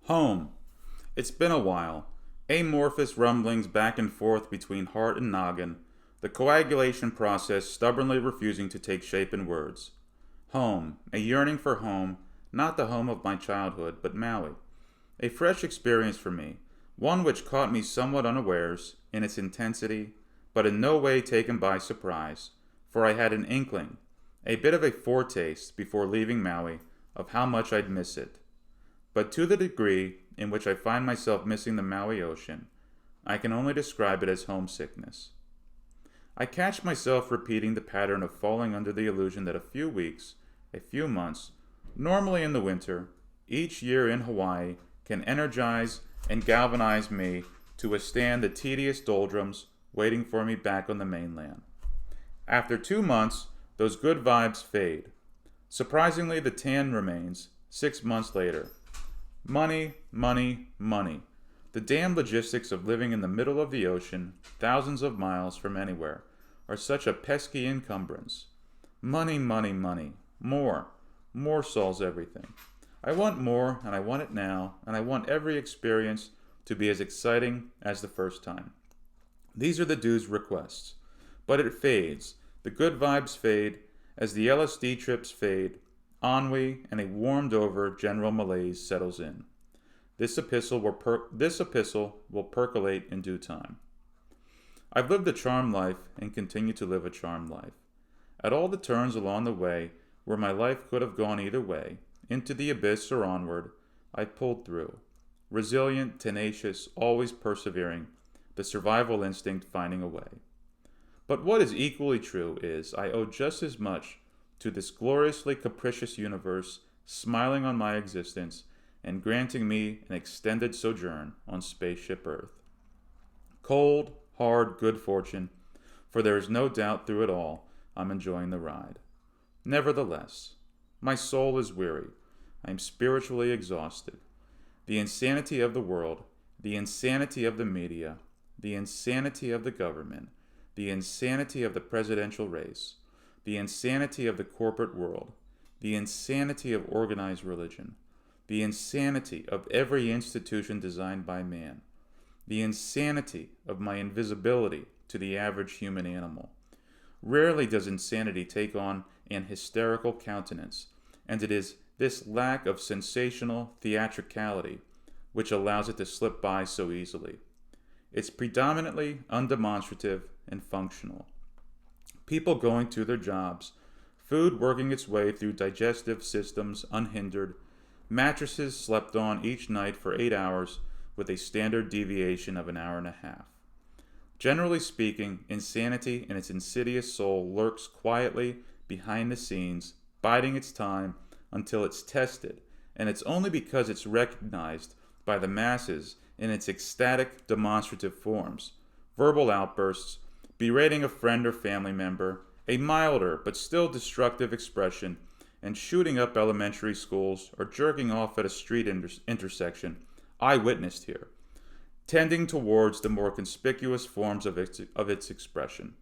Home. It's been a while. Amorphous rumblings back and forth between heart and noggin, the coagulation process stubbornly refusing to take shape in words. Home, a yearning for home, not the home of my childhood, but Maui. A fresh experience for me, one which caught me somewhat unawares in its intensity, but in no way taken by surprise, for I had an inkling, a bit of a foretaste before leaving Maui, of how much I'd miss it. But to the degree in which I find myself missing the Maui Ocean, I can only describe it as homesickness. I catch myself repeating the pattern of falling under the illusion that a few weeks, a few months, normally in the winter, each year in Hawaii, can energize and galvanize me to withstand the tedious doldrums waiting for me back on the mainland. After 2 months, those good vibes fade. Surprisingly, the tan remains 6 months later. Money, money, money. The damn logistics of living in the middle of the ocean, thousands of miles from anywhere, are such a pesky encumbrance. Money, money, money. More. More solves everything. I want more, and I want it now, and I want every experience to be as exciting as the first time. These are the dude's requests. But it fades. The good vibes fade, as the LSD trips fade, ennui and a warmed over general malaise settles in. This epistle will percolate in due time. I've lived a charmed life and continue to live a charmed life. At all the turns along the way where my life could have gone either way, into the abyss or onward, I pulled through. Resilient, tenacious, always persevering, the survival instinct finding a way. But what is equally true is I owe just as much to this gloriously capricious universe smiling on my existence and granting me an extended sojourn on Spaceship Earth. Cold, hard, good fortune, for there is no doubt through it all I'm enjoying the ride. Nevertheless, my soul is weary. I am spiritually exhausted. The insanity of the world, the insanity of the media, the insanity of the government, the insanity of the presidential race, the insanity of the corporate world, the insanity of organized religion, the insanity of every institution designed by man, the insanity of my invisibility to the average human animal. Rarely does insanity take on an hysterical countenance, and it is this lack of sensational theatricality which allows it to slip by so easily. It's predominantly undemonstrative and functional. People going to their jobs, food working its way through digestive systems unhindered, mattresses slept on each night for 8 hours with a standard deviation of an hour and a half. Generally speaking, insanity in its insidious soul lurks quietly behind the scenes, biding its time until it's tested, and it's only because it's recognized by the masses in its ecstatic demonstrative forms, verbal outbursts, berating a friend or family member, a milder but still destructive expression, and shooting up elementary schools or jerking off at a street intersection, I witnessed here, tending towards the more conspicuous forms of its expression.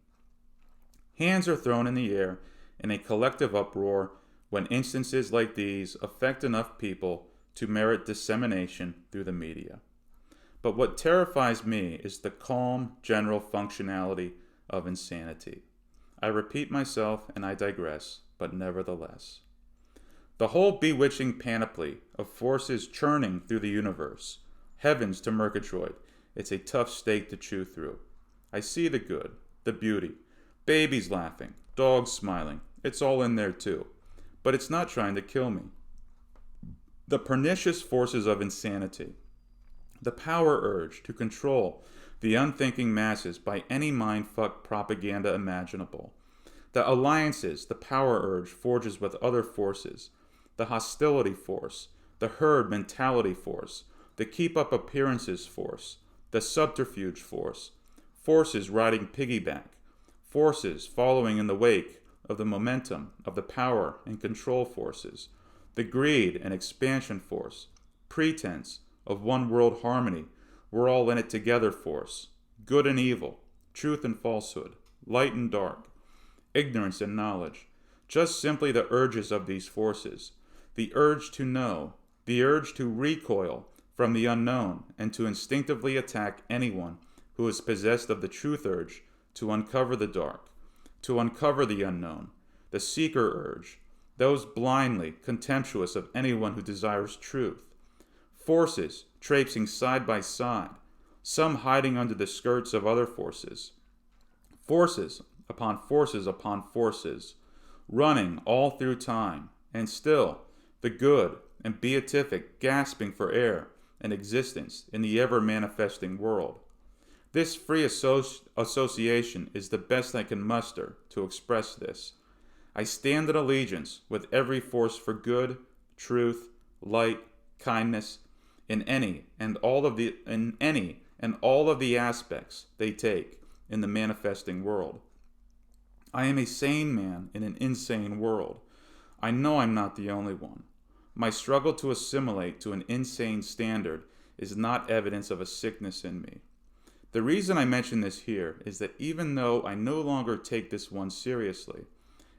Hands are thrown in the air in a collective uproar when instances like these affect enough people to merit dissemination through the media. But what terrifies me is the calm, general functionality of insanity. I repeat myself and I digress, but nevertheless. The whole bewitching panoply of forces churning through the universe, heavens to Murgatroyd, it's a tough steak to chew through. I see the good, the beauty, babies laughing, dogs smiling, it's all in there too. But it's not trying to kill me. The pernicious forces of insanity, the power urge to control the unthinking masses by any mindfuck propaganda imaginable, the alliances the power urge forges with other forces, the hostility force, the herd mentality force, the keep up appearances force, the subterfuge force, forces riding piggyback, forces following in the wake of the momentum of the power and control forces, the greed and expansion force, pretense of one world harmony, we're all in it together force, good and evil, truth and falsehood, light and dark, ignorance and knowledge, just simply the urges of these forces, the urge to know, the urge to recoil from the unknown and to instinctively attack anyone who is possessed of the truth urge to uncover the dark, to uncover the unknown, the seeker urge, those blindly contemptuous of anyone who desires truth. Forces traipsing side by side, some hiding under the skirts of other forces. Forces upon forces, running all through time, and still the good and beatific gasping for air and existence in the ever-manifesting world. This free association is the best I can muster to express this. I stand in allegiance with every force for good, truth, light, kindness, in any and all of the aspects they take in the manifesting world. I am a sane man in an insane world. I know I'm not the only one. My struggle to assimilate to an insane standard is not evidence of a sickness in me. The reason I mention this here is that even though I no longer take this one seriously,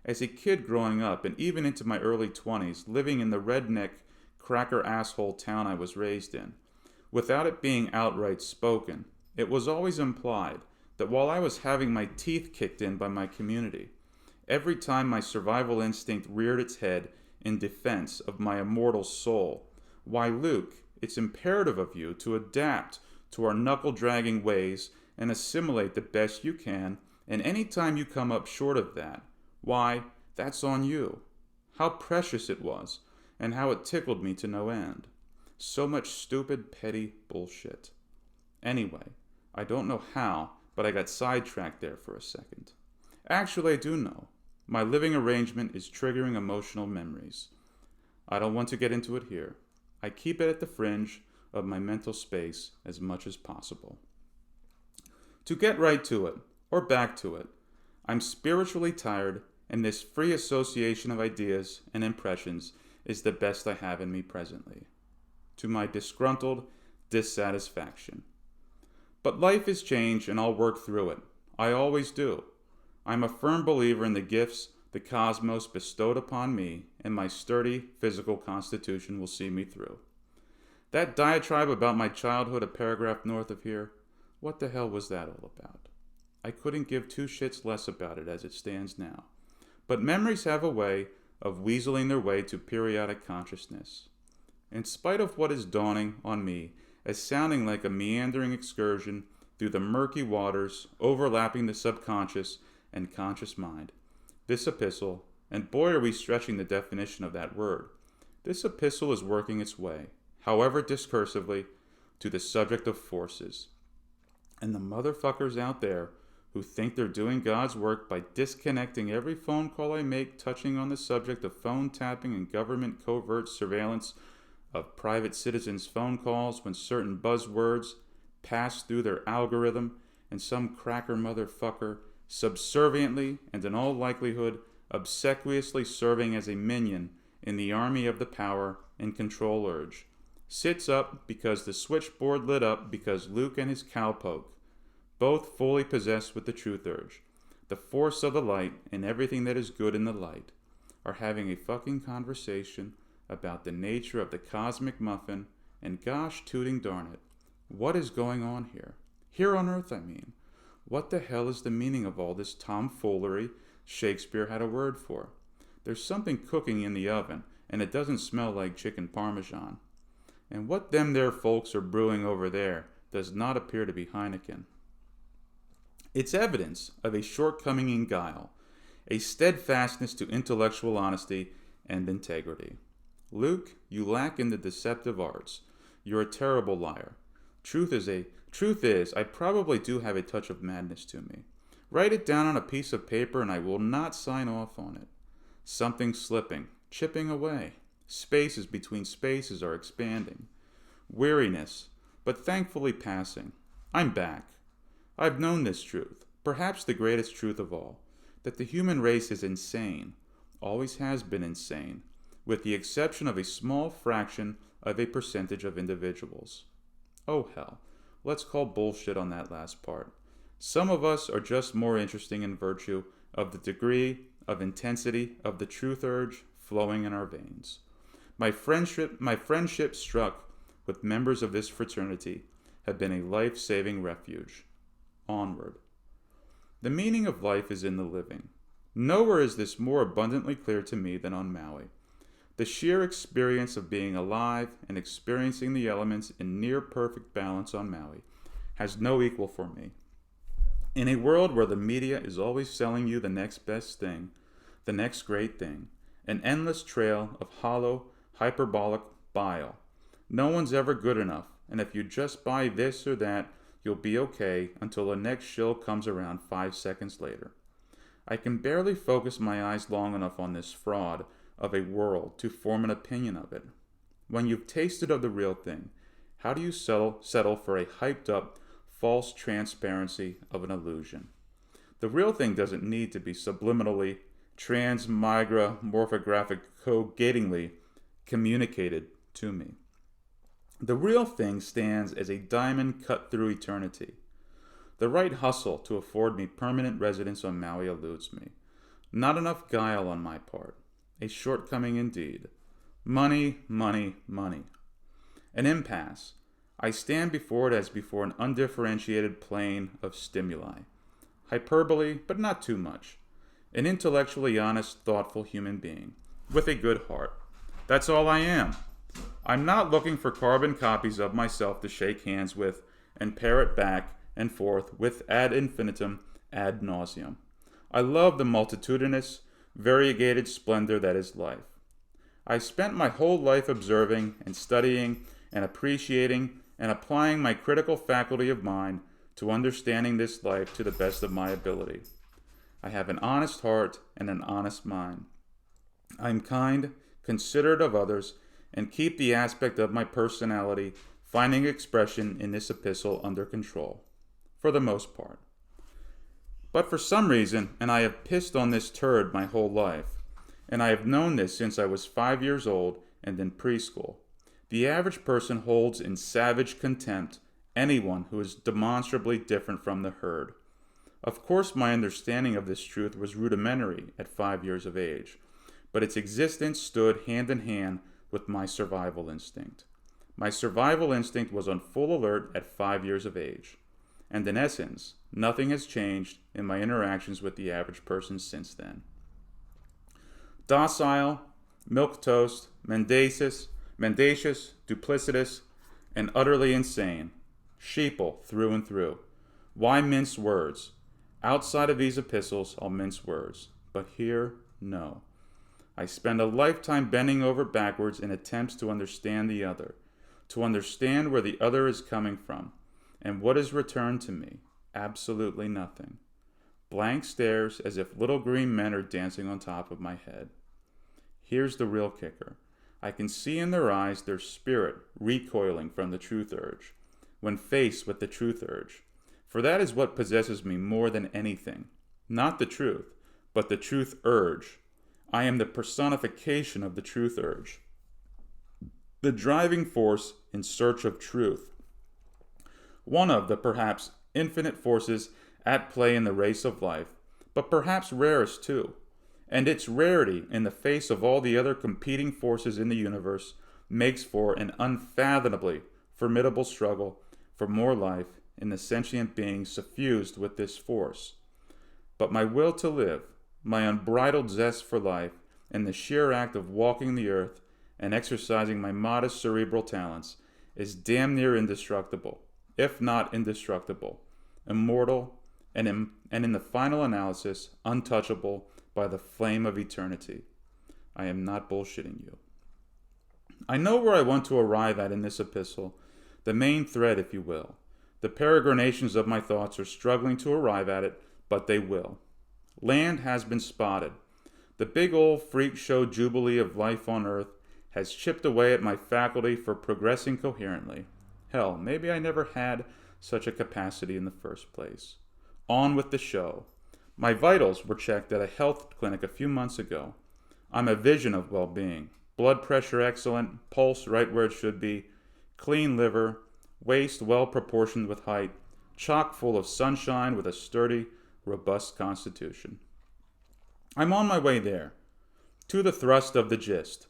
as a kid growing up and even into my early 20s, living in the redneck, cracker asshole town I was raised in, without it being outright spoken, it was always implied that while I was having my teeth kicked in by my community, every time my survival instinct reared its head in defense of my immortal soul, why, Luke, it's imperative of you to adapt to our knuckle-dragging ways and assimilate the best you can, and any time you come up short of that, why, that's on you. How precious it was, and how it tickled me to no end. So much stupid, petty bullshit. Anyway, I don't know how, but I got sidetracked there for a second. Actually, I do know. My living arrangement is triggering emotional memories. I don't want to get into it here. I keep it at the fringe of my mental space as much as possible. To get right to it, or back to it, I'm spiritually tired, and this free association of ideas and impressions is the best I have in me presently, to my disgruntled dissatisfaction. But life is change, and I'll work through it. I always do. I'm a firm believer in the gifts the cosmos bestowed upon me, and my sturdy physical constitution will see me through. That diatribe about my childhood a paragraph north of here, what the hell was that all about? I couldn't give two shits less about it as it stands now. But memories have a way of weaseling their way to periodic consciousness. In spite of what is dawning on me as sounding like a meandering excursion through the murky waters overlapping the subconscious and conscious mind, this epistle, and boy are we stretching the definition of that word, this epistle is working its way, however discursively, to the subject of forces. And the motherfuckers out there who think they're doing God's work by disconnecting every phone call I make touching on the subject of phone tapping and government covert surveillance of private citizens' phone calls when certain buzzwords pass through their algorithm and some cracker motherfucker subserviently and in all likelihood obsequiously serving as a minion in the army of the power and control urge, sits up because the switchboard lit up because Luke and his cowpoke, both fully possessed with the truth urge, the force of the light and everything that is good in the light, are having a fucking conversation about the nature of the cosmic muffin, and gosh tooting darn it, what is going on here? Here on Earth, I mean. What the hell is the meaning of all this tomfoolery Shakespeare had a word for? There's something cooking in the oven, and it doesn't smell like chicken parmesan. And what them there folks are brewing over there does not appear to be Heineken. It's evidence of a shortcoming in guile, a steadfastness to intellectual honesty and integrity. Luke, you lack in the deceptive arts. You're a terrible liar. Truth is, I probably do have a touch of madness to me. Write it down on a piece of paper and I will not sign off on it. Something slipping, chipping away. Spaces between spaces are expanding. Weariness, but thankfully passing. I'm back. I've known this truth, perhaps the greatest truth of all, that the human race is insane, always has been insane, with the exception of a small fraction of a percentage of individuals. Oh hell, let's call bullshit on that last part. Some of us are just more interesting in virtue of the degree of intensity of the truth urge flowing in our veins. My friendship struck with members of this fraternity have been a life-saving refuge. Onward. The meaning of life is in the living. Nowhere is this more abundantly clear to me than on Maui. The sheer experience of being alive and experiencing the elements in near perfect balance on Maui has no equal for me. In a world where the media is always selling you the next best thing, the next great thing, an endless trail of hollow, hyperbolic bile, no one's ever good enough, and if you just buy this or that, you'll be okay until the next shill comes around 5 seconds later. I can barely focus my eyes long enough on this fraud of a world to form an opinion of it. When you've tasted of the real thing, how do you settle for a hyped up, false transparency of an illusion? The real thing doesn't need to be subliminally, transmorphographically communicated to me. The real thing stands as a diamond cut through eternity. The right hustle to afford me permanent residence on Maui eludes me. Not enough guile on my part. A shortcoming indeed. Money, money, money. An impasse. I stand before it as before an undifferentiated plane of stimuli. Hyperbole, but not too much. An intellectually honest, thoughtful human being, with a good heart. That's all I am. I'm not looking for carbon copies of myself to shake hands with and parrot back and forth with ad infinitum, ad nauseum. I love the multitudinous, variegated splendor that is life. I spent my whole life observing and studying and appreciating and applying my critical faculty of mind to understanding this life to the best of my ability. I have an honest heart and an honest mind. I am kind, considerate of others, and keep the aspect of my personality finding expression in this epistle under control, for the most part. But for some reason, and I have pissed on this turd my whole life, and I have known this since I was 5 years old and in preschool, the average person holds in savage contempt anyone who is demonstrably different from the herd. Of course, my understanding of this truth was rudimentary at 5 years of age, but its existence stood hand in hand with my survival instinct. My survival instinct was on full alert at 5 years of age. And in essence, nothing has changed in my interactions with the average person since then. Docile, milquetoast, mendacious, duplicitous, and utterly insane. Sheeple through and through. Why mince words? Outside of these epistles, I'll mince words. But here, no. I spend a lifetime bending over backwards in attempts to understand the other, to understand where the other is coming from. And what is returned to me? Absolutely nothing. Blank stares as if little green men are dancing on top of my head. Here's the real kicker. I can see in their eyes their spirit recoiling from the truth urge, when faced with the truth urge. For that is what possesses me more than anything. Not the truth, but the truth urge. I am the personification of the truth urge. The driving force in search of truth. One of the perhaps infinite forces at play in the race of life, but perhaps rarest too. And its rarity in the face of all the other competing forces in the universe makes for an unfathomably formidable struggle for more life in the sentient being suffused with this force. But my will to live, my unbridled zest for life, and the sheer act of walking the earth and exercising my modest cerebral talents is damn near indestructible, if not indestructible, immortal, and in the final analysis, untouchable by the flame of eternity. I am not bullshitting you. I know where I want to arrive at in this epistle, the main thread, if you will. The peregrinations of my thoughts are struggling to arrive at it, but they will. Land has been spotted. The big old freak show jubilee of life on earth has chipped away at my faculty for progressing coherently. Hell, maybe I never had such a capacity in the first place. On with the show. My vitals were checked at a health clinic a few months ago. I'm a vision of well-being. Blood pressure excellent, pulse right where it should be, clean liver, waist well proportioned with height, chock full of sunshine with a sturdy, robust constitution. I'm on my way there. To the thrust of the gist.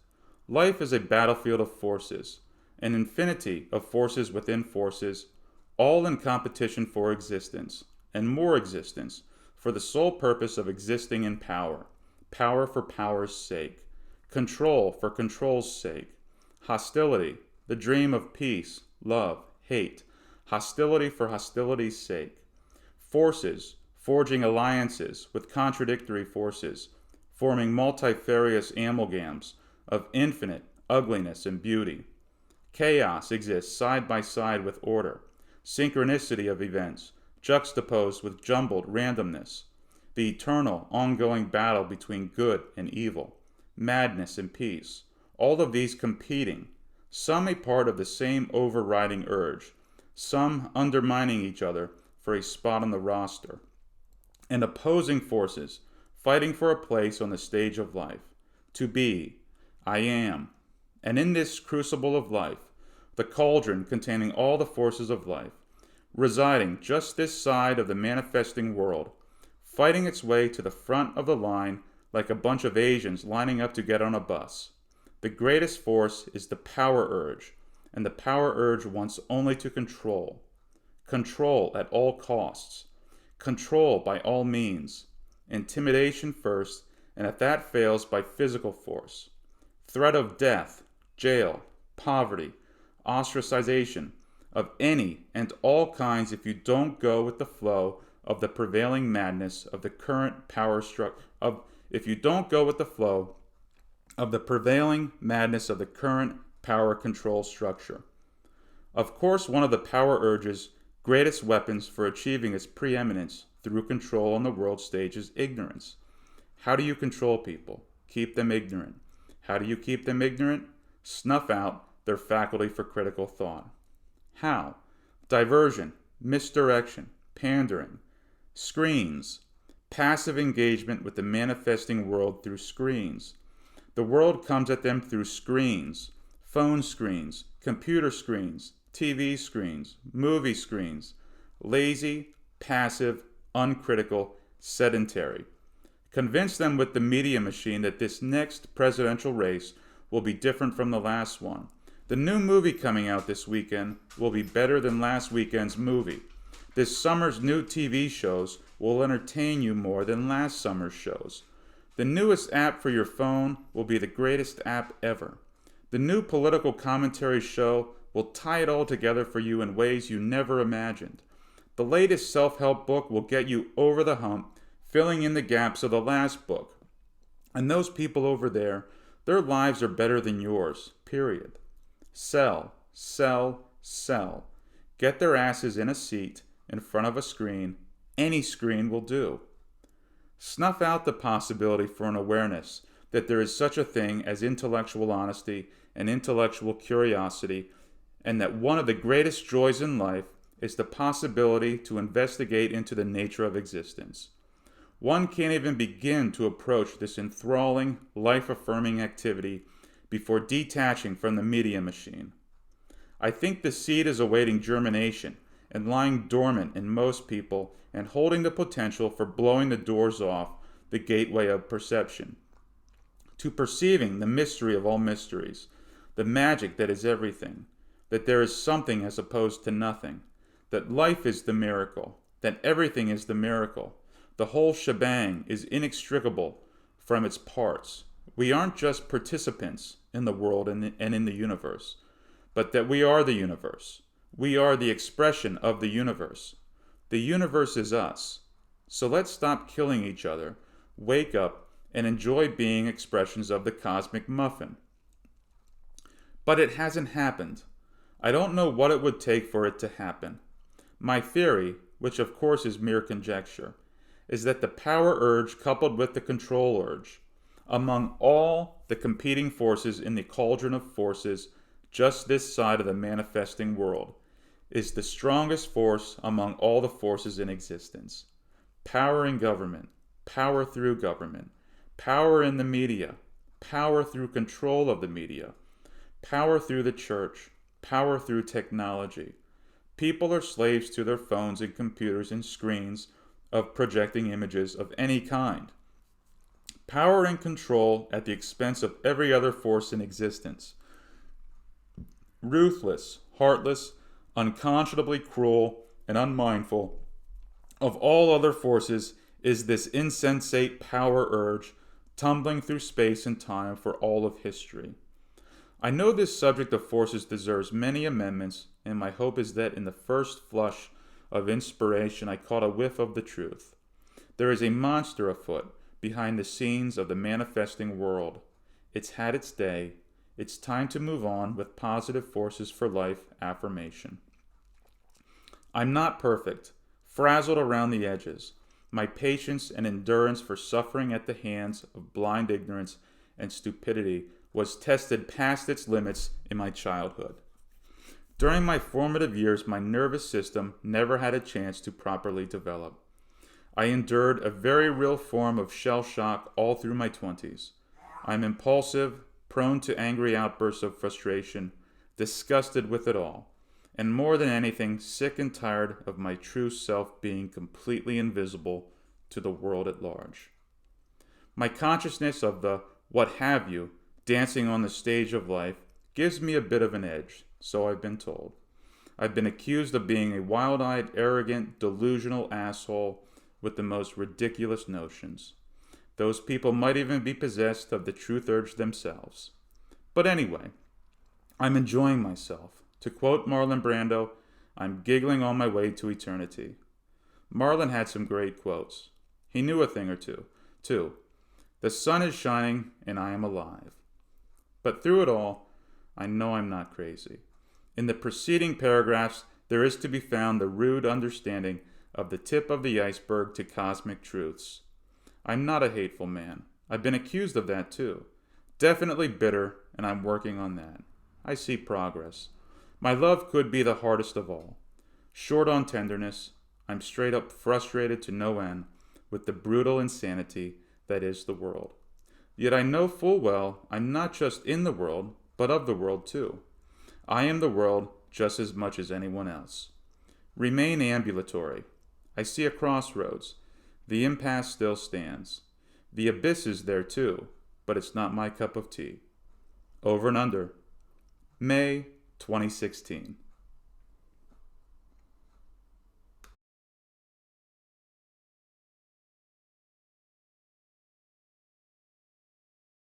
Life is a battlefield of forces, an infinity of forces within forces, all in competition for existence, and more existence, for the sole purpose of existing in power, power for power's sake, control for control's sake, hostility, the dream of peace, love, hate, hostility for hostility's sake, forces, forging alliances with contradictory forces, forming multifarious amalgams of infinite ugliness and beauty. Chaos exists side by side with order, synchronicity of events, juxtaposed with jumbled randomness, the eternal, ongoing battle between good and evil, madness and peace, all of these competing, some a part of the same overriding urge, some undermining each other for a spot on the roster, and opposing forces fighting for a place on the stage of life. To be, I am. And in this crucible of life, the cauldron containing all the forces of life, residing just this side of the manifesting world, fighting its way to the front of the line like a bunch of Asians lining up to get on a bus. The greatest force is the power urge, and the power urge wants only to control. Control at all costs. Control by all means. Intimidation first, and if that fails, by physical force. Threat of death, jail, poverty, ostracization of any and all kinds if you don't go with the flow of the prevailing madness of the current power structure. If you don't go with the flow of the prevailing madness of the current power control structure. Of course, one of the power urge's greatest weapons for achieving its preeminence through control on the world stage is ignorance. How do you control people? Keep them ignorant. How do you keep them ignorant? Snuff out their faculty for critical thought. How? Diversion, misdirection, pandering, screens, passive engagement with the manifesting world through screens. The world comes at them through screens, phone screens, computer screens, TV screens, movie screens, lazy, passive, uncritical, sedentary. Convince them with the media machine that this next presidential race will be different from the last one. The new movie coming out this weekend will be better than last weekend's movie. This summer's new TV shows will entertain you more than last summer's shows. The newest app for your phone will be the greatest app ever. The new political commentary show will tie it all together for you in ways you never imagined. The latest self-help book will get you over the hump, filling in the gaps of the last book. And those people over there, their lives are better than yours, period. Sell, sell, sell. Get their asses in a seat in front of a screen. Any screen will do. Snuff out the possibility for an awareness that there is such a thing as intellectual honesty and intellectual curiosity, and that one of the greatest joys in life is the possibility to investigate into the nature of existence. One can't even begin to approach this enthralling, life-affirming activity before detaching from the media machine. I think the seed is awaiting germination and lying dormant in most people and holding the potential for blowing the doors off the gateway of perception, to perceiving the mystery of all mysteries, the magic that is everything, that there is something as opposed to nothing, that life is the miracle, that everything is the miracle. The whole shebang is inextricable from its parts. We aren't just participants in the world and in the universe, but that we are the universe. We are the expression of the universe. The universe is us. So let's stop killing each other, wake up, and enjoy being expressions of the cosmic muffin. But it hasn't happened. I don't know what it would take for it to happen. My theory, which of course is mere conjecture, is that the power urge coupled with the control urge, among all the competing forces in the cauldron of forces just this side of the manifesting world, is the strongest force among all the forces in existence. Power in government, power through government, power in the media, power through control of the media, power through the church, power through technology. People are slaves to their phones and computers and screens of projecting images of any kind. Power and control at the expense of every other force in existence. Ruthless, heartless, unconscionably cruel, and unmindful of all other forces is this insensate power urge tumbling through space and time for all of history. I know this subject of forces deserves many amendments, and my hope is that in the first flush of inspiration I caught a whiff of the truth. There is a monster afoot behind the scenes of the manifesting world. It's had its day. It's time to move on with positive forces for life affirmation. I'm not perfect, frazzled around the edges. My patience and endurance for suffering at the hands of blind ignorance and stupidity was tested past its limits in my childhood. During my formative years, my nervous system never had a chance to properly develop. I endured a very real form of shell shock all through my 20s. I'm impulsive, prone to angry outbursts of frustration, disgusted with it all, and more than anything, sick and tired of my true self being completely invisible to the world at large. My consciousness of the what have you dancing on the stage of life gives me a bit of an edge, so I've been told. I've been accused of being a wild-eyed, arrogant, delusional asshole with the most ridiculous notions. Those people might even be possessed of the truth urge themselves. But anyway, I'm enjoying myself. To quote Marlon Brando, I'm giggling on my way to eternity. Marlon had some great quotes. He knew a thing or two, too. The sun is shining and I am alive. But through it all, I know I'm not crazy. In the preceding paragraphs, there is to be found the rude understanding of the tip of the iceberg to cosmic truths. I'm not a hateful man. I've been accused of that too. Definitely bitter, and I'm working on that. I see progress. My love could be the hardest of all. Short on tenderness, I'm straight up frustrated to no end with the brutal insanity that is the world. Yet I know full well I'm not just in the world, but of the world too. I am the world just as much as anyone else. Remain ambulatory. I see a crossroads. The impasse still stands. The abyss is there too, but it's not my cup of tea. Over and under. May 2016.